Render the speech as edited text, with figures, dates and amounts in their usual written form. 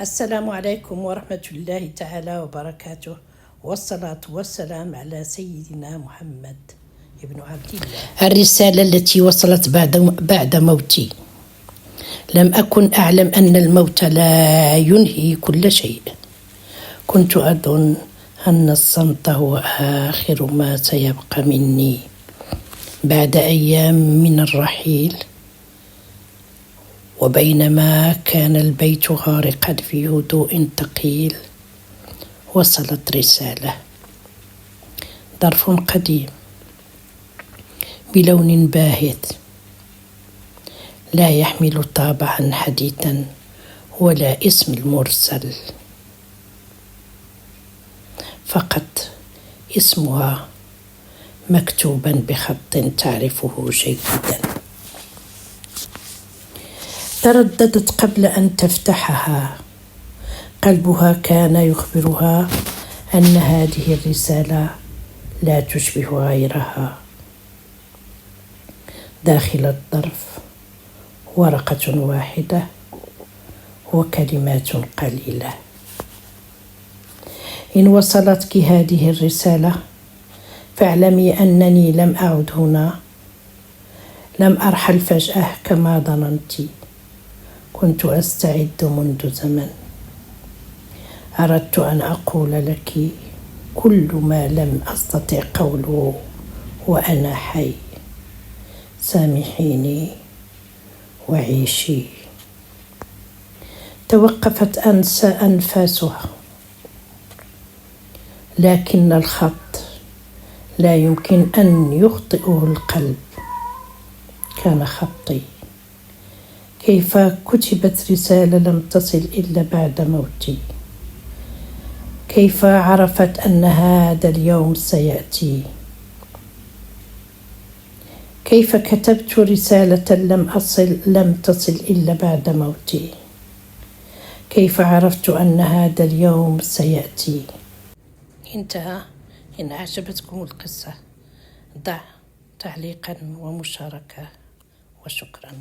السلام عليكم ورحمة الله تعالى وبركاته، والصلاة والسلام على سيدنا محمد ابن عبد الله. الرسالة التي وصلت بعد موتي. لم أكن أعلم أن الموت لا ينهي كل شيء. كنت أظن أن الصمت هو آخر ما سيبقى مني بعد أيام من الرحيل. وبينما كان البيت غارقا في هدوء ثقيل، وصلت رسالة. ظرف قديم بلون باهت، لا يحمل طابعا حديثا ولا اسم المرسل، فقط اسمها مكتوبا بخط تعرفه جيدا. ترددت قبل أن تفتحها. قلبها كان يخبرها أن هذه الرسالة لا تشبه غيرها. داخل الظرف ورقة واحدة وكلمات قليلة. إن وصلتك هذه الرسالة فاعلمي أنني لم أعد هنا، لم أرحل فجأة كما ظننت. كنت أستعد منذ زمن. أردت أن أقول لك كل ما لم أستطع قوله وأنا حي. سامحيني وعيشي. توقفت أنفاسها، لكن الخط لا يمكن أن يخطئه القلب. كان خطي. كيف كتبت رسالة لم تصل إلا بعد موتي؟ كيف عرفت أن هذا اليوم سيأتي؟ كيف كتبت رسالة لم تصل إلا بعد موتي؟ كيف عرفت أن هذا اليوم سيأتي؟ انتهى. إن أعجبتكم القصة ضع تعليقا ومشاركة، وشكرا.